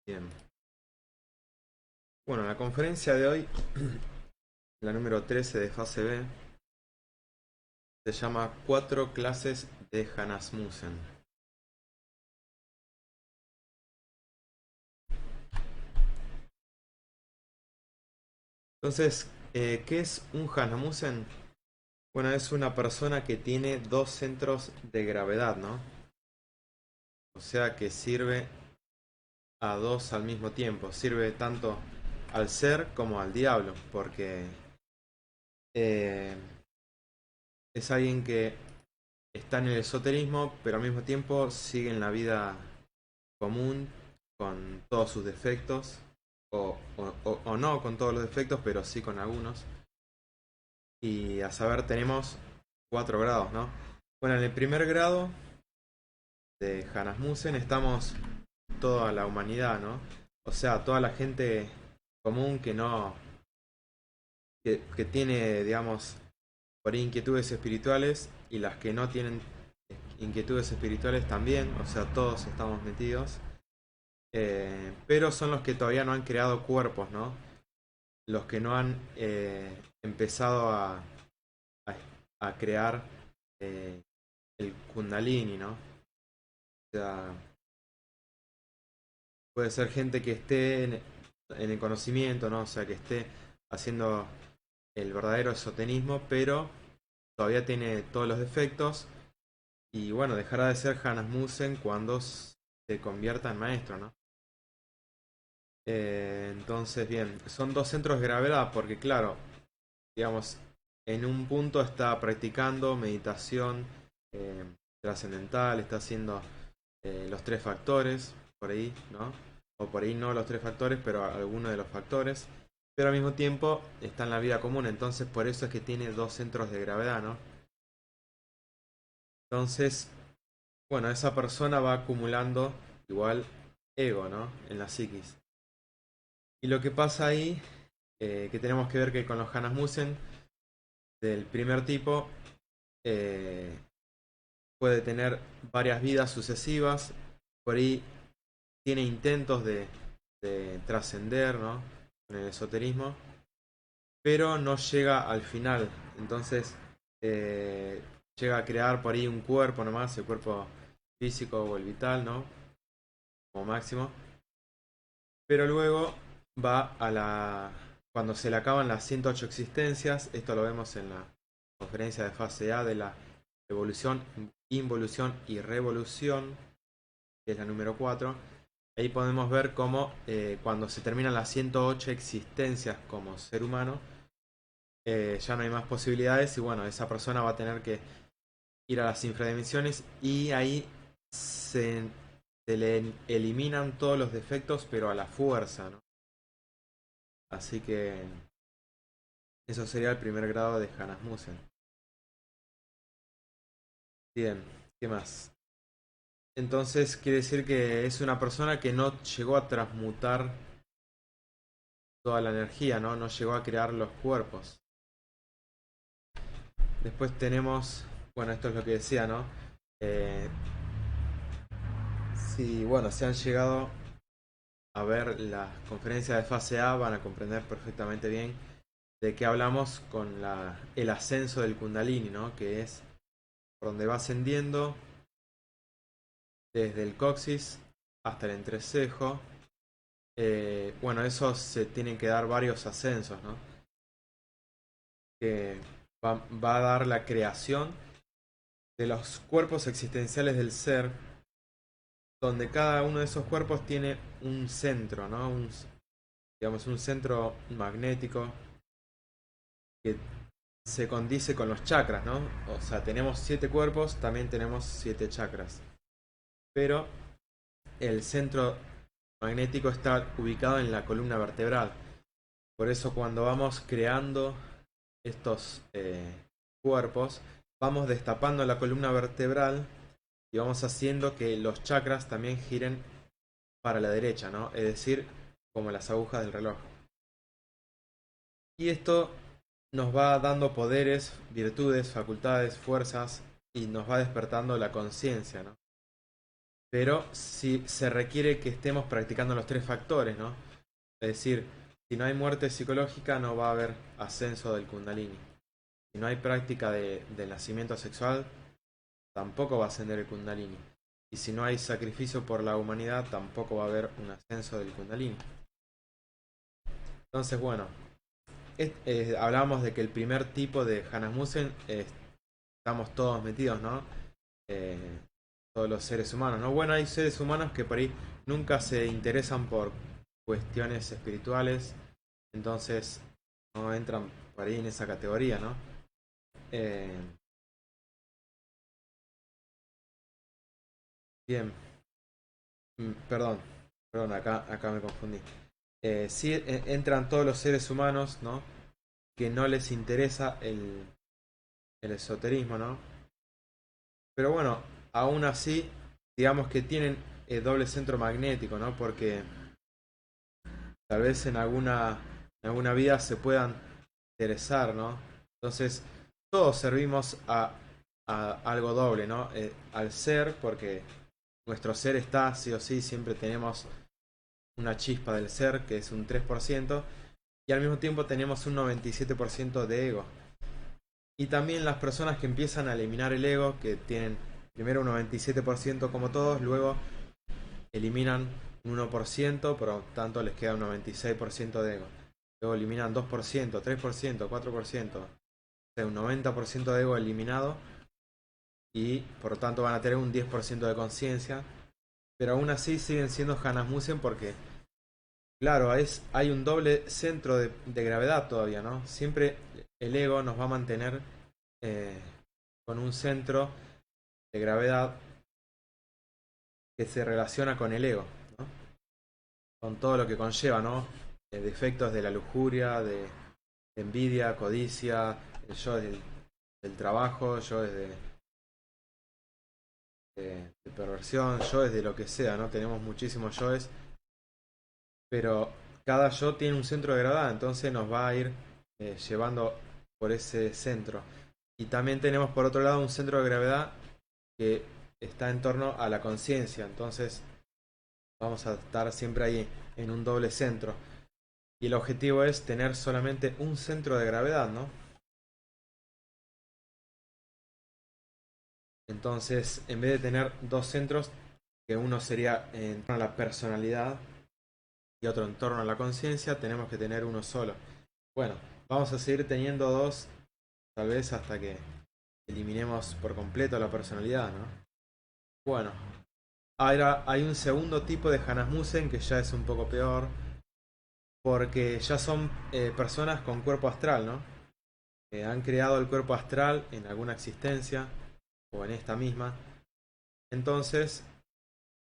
Bien. Bueno, la conferencia de hoy, la número 13 de fase B, se llama Cuatro clases de Hanasmussen. Entonces, ¿qué es un Hanasmussen? Bueno, es una persona que tiene dos centros de gravedad, ¿no? O sea que sirve a dos al mismo tiempo. Sirve tanto al ser como al diablo, porque eh, es alguien que está en el esoterismo, pero al mismo tiempo sigue en la vida común con todos sus defectos, o no con todos los defectos, pero sí con algunos. Y a saber, tenemos cuatro grados, ¿no? Bueno, en el primer grado de Hanasmussen estamos toda la humanidad, ¿no? O sea, toda la gente común que no, que tiene, digamos, por ahí inquietudes espirituales y las que no tienen inquietudes espirituales también, o sea, todos estamos metidos. Pero son los que todavía no han creado cuerpos, ¿no? Los que no han empezado a crear eh, el Kundalini, ¿no? O sea, puede ser gente que esté en el conocimiento, ¿no? O sea, que esté haciendo el verdadero esoterismo, pero todavía tiene todos los defectos. Y bueno, dejará de ser Hanasmussen cuando se convierta en maestro, ¿no? Entonces, bien, son dos centros de gravedad porque, claro, digamos, en un punto está practicando meditación eh, trascendental, está haciendo los tres factores, por ahí, ¿no? O por ahí no los tres factores, pero alguno de los factores. Pero al mismo tiempo está en la vida común, entonces por eso es que tiene dos centros de gravedad, ¿no? Entonces, bueno, esa persona va acumulando igual ego, ¿no? En la psiquis. Y lo que pasa ahí, que tenemos que ver que con los Hanasmussen del primer tipo, eh, puede tener varias vidas sucesivas, por ahí tiene intentos de trascender, ¿no? En el esoterismo, pero no llega al final. Entonces eh, llega a crear por ahí un cuerpo nomás, el cuerpo físico o el vital, ¿no? Como máximo. Pero luego va a la... Cuando se le acaban las 108 existencias, esto lo vemos en la conferencia de fase A de la evolución, involución y revolución, que es la número 4. Ahí podemos ver cómo cuando se terminan las 108 existencias como ser humano, ya no hay más posibilidades y bueno, esa persona va a tener que ir a las infradimensiones y ahí se, se le eliminan todos los defectos pero a la fuerza, ¿no? Así que eso sería el primer grado de Hanasmussen. Bien, ¿qué más? Entonces quiere decir que es una persona que no llegó a transmutar toda la energía, ¿no? No llegó a crear los cuerpos. Después tenemos, bueno, esto es lo que decía, ¿no? Eh, si, bueno, se han llegado a ver las conferencias de fase A, van a comprender perfectamente bien de qué hablamos con el ascenso del Kundalini, ¿no? Que es por donde va ascendiendo desde el coxis hasta el entrecejo. Bueno, eso se tienen que dar varios ascensos, ¿no? Que va a dar la creación de los cuerpos existenciales del ser, donde cada uno de esos cuerpos tiene un centro, ¿no? Digamos, un centro magnético que se condice con los chakras, ¿no? O sea, tenemos 7 cuerpos, también tenemos 7 chakras. Pero el centro magnético está ubicado en la columna vertebral. Por eso cuando vamos creando estos cuerpos, vamos destapando la columna vertebral y vamos haciendo que los chakras también giren para la derecha, ¿no? Es decir, como las agujas del reloj. Y esto nos va dando poderes, virtudes, facultades, fuerzas y nos va despertando la conciencia, ¿no? pero sí se requiere que estemos practicando los tres factores, ¿no? Es decir, si no hay muerte psicológica no va a haber ascenso del Kundalini. Si no hay práctica del nacimiento sexual, tampoco va a ascender el Kundalini. Y si no hay sacrificio por la humanidad, tampoco va a haber un ascenso del Kundalini. Entonces, bueno, hablábamos de que el primer tipo de Hanasmusen estamos todos metidos, ¿no? Eh, todos los seres humanos, ¿no? Bueno, hay seres humanos que por ahí nunca se interesan por cuestiones espirituales, entonces no entran por ahí en esa categoría, ¿no? Eh, bien, perdón, perdón, acá me confundí. Sí, entran todos los seres humanos, ¿no? Que no les interesa el esoterismo, ¿no? Pero bueno, aún así, digamos que tienen doble centro magnético, ¿no? Porque tal vez en alguna vida se puedan interesar, ¿no? Entonces, todos servimos a algo doble, ¿no? Al ser, porque nuestro ser está, sí o sí, siempre tenemos una chispa del ser, que es un 3%, y al mismo tiempo tenemos un 97% de ego. Y también las personas que empiezan a eliminar el ego, que tienen primero un 97% como todos, luego eliminan un 1%, por lo tanto les queda un 96% de ego. Luego eliminan 2%, 3%, 4%, o sea, un 90% de ego eliminado y por lo tanto van a tener un 10% de conciencia, pero aún así siguen siendo Hanasmusen porque, claro, hay un doble centro de gravedad todavía, ¿no? Siempre el ego nos va a mantener eh, con un centro de gravedad que se relaciona con el ego, ¿no? Con todo lo que conlleva, ¿no? Defectos de la lujuria, de envidia, codicia, el yo del trabajo, yo de perversión, yo de lo que sea, ¿no? Tenemos muchísimos yoes, pero cada yo tiene un centro de gravedad, entonces nos va a ir llevando por ese centro. Y también tenemos por otro lado un centro de gravedad que está en torno a la conciencia, entonces vamos a estar siempre ahí en un doble centro. Y el objetivo es tener solamente un centro de gravedad, ¿no? Entonces, en vez de tener dos centros, que uno sería en torno a la personalidad y otro en torno a la conciencia, tenemos que tener uno solo. Bueno, vamos a seguir teniendo dos, tal vez hasta que eliminemos por completo la personalidad, ¿no? Bueno, ahora hay un segundo tipo de Hanasmusen que ya es un poco peor, porque ya son personas con cuerpo astral, ¿no? Han creado el cuerpo astral en alguna existencia o en esta misma. Entonces,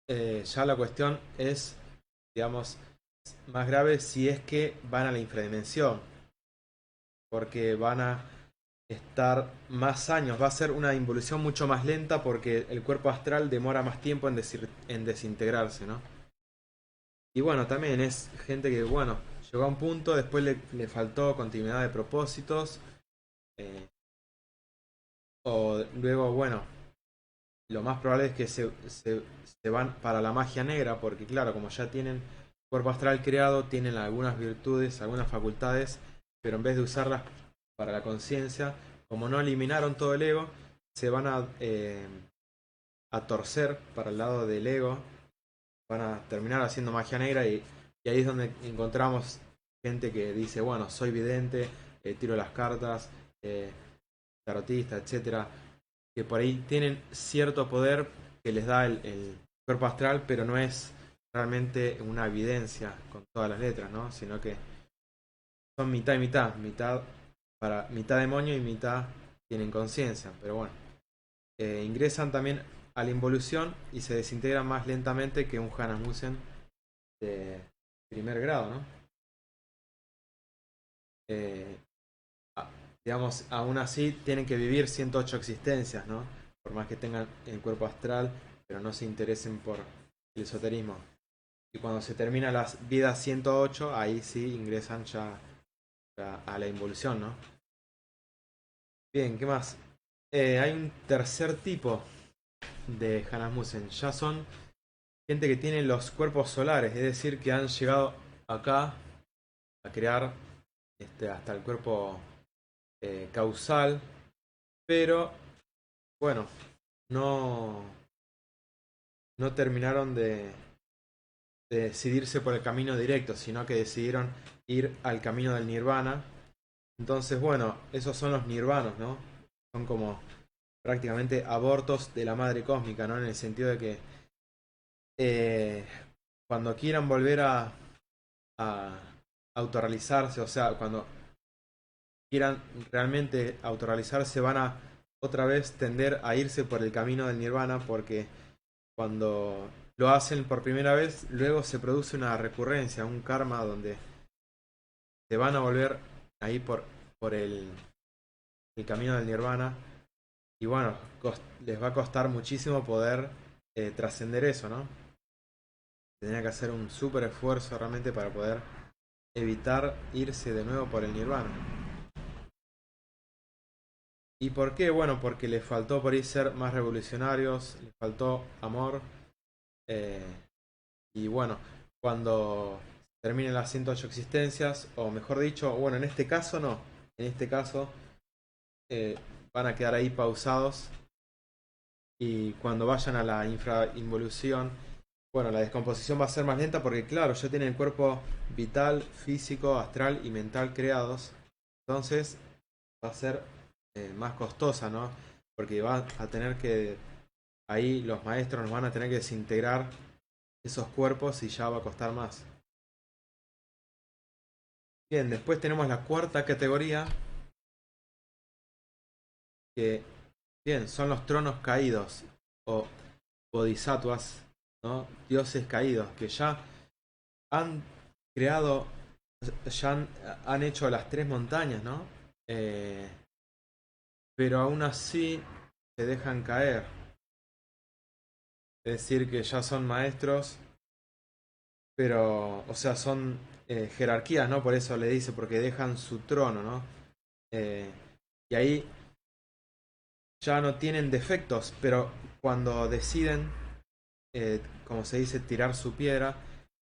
ya la cuestión es, digamos, más grave si es que van a la infradimensión, porque van a estar más años, va a ser una involución mucho más lenta porque el cuerpo astral demora más tiempo en desintegrarse, ¿no? Y bueno, también es gente que, bueno, llegó a un punto, después le faltó continuidad de propósitos, eh, o luego, bueno, lo más probable es que se van para la magia negra, porque claro, como ya tienen cuerpo astral creado, tienen algunas virtudes, algunas facultades, pero en vez de usarlas para la conciencia, como no eliminaron todo el ego, se van a torcer para el lado del ego, van a terminar haciendo magia negra y ahí es donde encontramos gente que dice, bueno, soy vidente, tiro las cartas, eh, tarotista, etcétera, que por ahí tienen cierto poder que les da el cuerpo astral, pero no es realmente una evidencia con todas las letras, ¿no? Sino que son mitad y mitad, mitad demonio y mitad tienen conciencia, pero bueno. Ingresan también a la involución y se desintegran más lentamente que un Hanasmusen de primer grado, ¿no? Eh, digamos, aún así tienen que vivir 108 existencias, ¿no? Por más que tengan el cuerpo astral, pero no se interesen por el esoterismo. Y cuando se termina la vida 108, ahí sí ingresan ya a la involución, ¿no? Bien, ¿qué más? Hay un tercer tipo de Hanasmusen. Ya son gente que tiene los cuerpos solares, es decir, que han llegado acá a crear hasta el cuerpo causal, pero bueno, no, no terminaron de decidirse por el camino directo, sino que decidieron ir al camino del nirvana. Entonces, bueno, esos son los nirvanos, ¿no? Son como prácticamente abortos de la madre cósmica, ¿no? En el sentido de que eh, cuando quieran volver a autorrealizarse, o sea, cuando quieran realmente autorrealizarse, van a otra vez tender a irse por el camino del nirvana, porque cuando lo hacen por primera vez, luego se produce una recurrencia, un karma donde se van a volver ahí por el camino del nirvana. Y bueno, les va a costar muchísimo poder trascender eso, ¿no? Tendría que hacer un súper esfuerzo realmente para poder evitar irse de nuevo por el nirvana. ¿Y por qué? Bueno, porque les faltó por ahí ser más revolucionarios, les faltó amor. eh, y bueno, cuando terminen las 108 existencias, o mejor dicho, bueno, en este caso no, en este caso eh, van a quedar ahí pausados y cuando vayan a la infrainvolución, bueno, la descomposición va a ser más lenta porque claro, ya tienen el cuerpo vital, físico, astral y mental creados, entonces va a ser más costosa, ¿no? Porque van a tener que, ahí los maestros nos van a tener que desintegrar esos cuerpos y ya va a costar más. Bien, después tenemos la cuarta categoría, que, bien, son los tronos caídos, o bodhisattvas, ¿no? Dioses caídos, que ya han creado, ya han hecho las tres montañas, ¿no? Eh, pero aún así se dejan caer. Es decir, que ya son maestros, pero, o sea, son jerarquías, ¿no? Por eso le dice, porque dejan su trono, ¿no? Eh, y ahí ya no tienen defectos, pero cuando deciden, como se dice, tirar su piedra,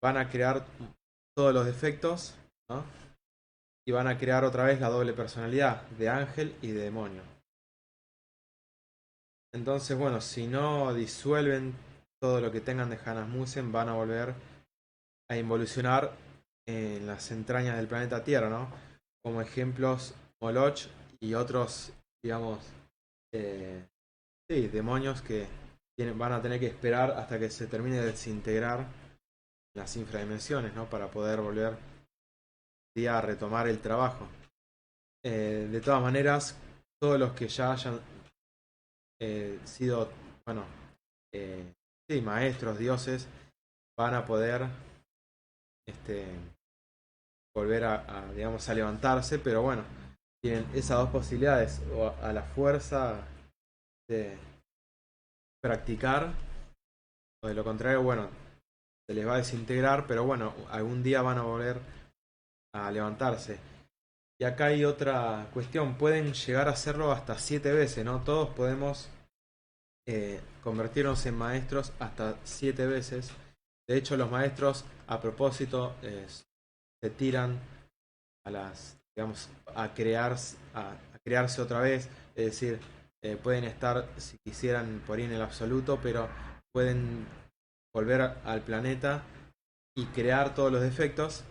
van a crear todos los defectos, ¿no? Y van a crear otra vez la doble personalidad de ángel y de demonio. Entonces, bueno, si no disuelven todo lo que tengan de Hanasmussen, van a volver a involucionar en las entrañas del planeta Tierra, ¿no? Como ejemplos, Moloch y otros, digamos, eh, sí, demonios que van a tener que esperar hasta que se termine de desintegrar las infradimensiones, ¿no? Para poder volver a retomar el trabajo. De todas maneras, todos los que ya hayan sido, bueno, eh, sí, maestros, dioses, van a poder este, volver digamos, a levantarse, pero bueno, tienen esas dos posibilidades, o a la fuerza de practicar, o de lo contrario, bueno, se les va a desintegrar, pero bueno, algún día van a volver a levantarse. Y acá hay otra cuestión, pueden llegar a hacerlo hasta 7 veces, ¿no? Todos podemos convertirnos en maestros hasta 7 veces. De hecho, los maestros, a propósito, se tiran a las, digamos, a crearse otra vez. Es decir, pueden estar, si quisieran, por ahí en el absoluto, pero pueden volver al planeta y crear todos los defectos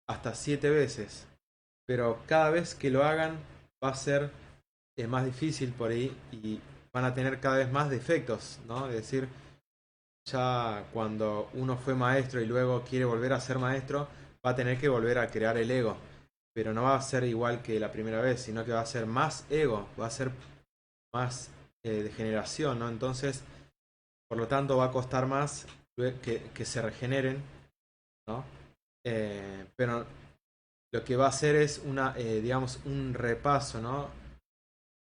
hasta 7 veces. Pero cada vez que lo hagan va a ser más difícil por ahí y van a tener cada vez más defectos, ¿no? Es decir, ya cuando uno fue maestro y luego quiere volver a ser maestro, va a tener que volver a crear el ego. Pero no va a ser igual que la primera vez, sino que va a ser más ego, va a ser más degeneración, ¿no? Entonces, por lo tanto, va a costar más que se regeneren, ¿no? Pero lo que va a hacer es digamos, un repaso, ¿no?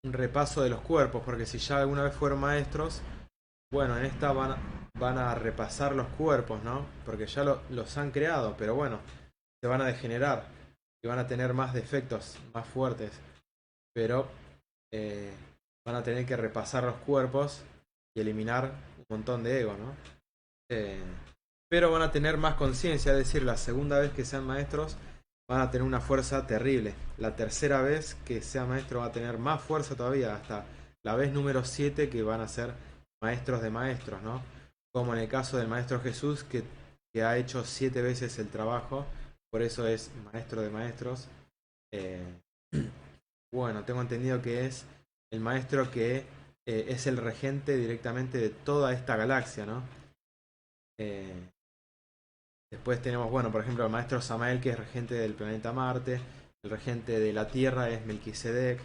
Un repaso de los cuerpos, porque si ya alguna vez fueron maestros, bueno, en esta van a repasar los cuerpos, ¿no? Porque ya los han creado, pero bueno, se van a degenerar y van a tener más defectos, más fuertes, pero eh, van a tener que repasar los cuerpos y eliminar un montón de ego, ¿no? Eh, pero van a tener más conciencia, es decir, la segunda vez que sean maestros van a tener una fuerza terrible. La tercera vez que sea maestro va a tener más fuerza todavía, hasta la vez número 7 que van a ser maestros de maestros, ¿no? Como en el caso del maestro Jesús que ha hecho 7 veces el trabajo, por eso es maestro de maestros. Eh, bueno, tengo entendido que es el maestro que es el regente directamente de toda esta galaxia, ¿no? Eh, Después tenemos, bueno, por ejemplo, el maestro Samael, que es regente del planeta Marte, el regente de la Tierra es Melquisedec,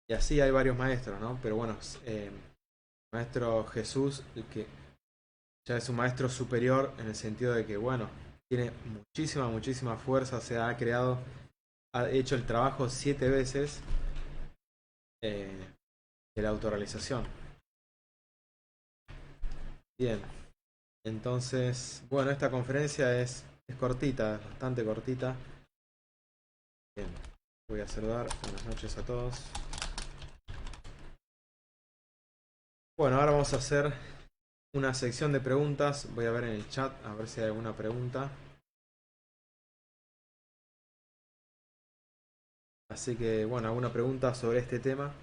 y así hay varios maestros, ¿no? Pero bueno, maestro Jesús, el que ya es un maestro superior en el sentido de que, bueno, tiene muchísima fuerza, se ha creado, ha hecho el trabajo 7 veces eh, de la autorrealización. Bien, entonces, bueno, esta conferencia es cortita, es bastante cortita. Bien, voy a saludar. Buenas noches a todos. Bueno, ahora vamos a hacer una sección de preguntas. Voy a ver en el chat a ver si hay alguna pregunta. Así que, bueno, alguna pregunta sobre este tema.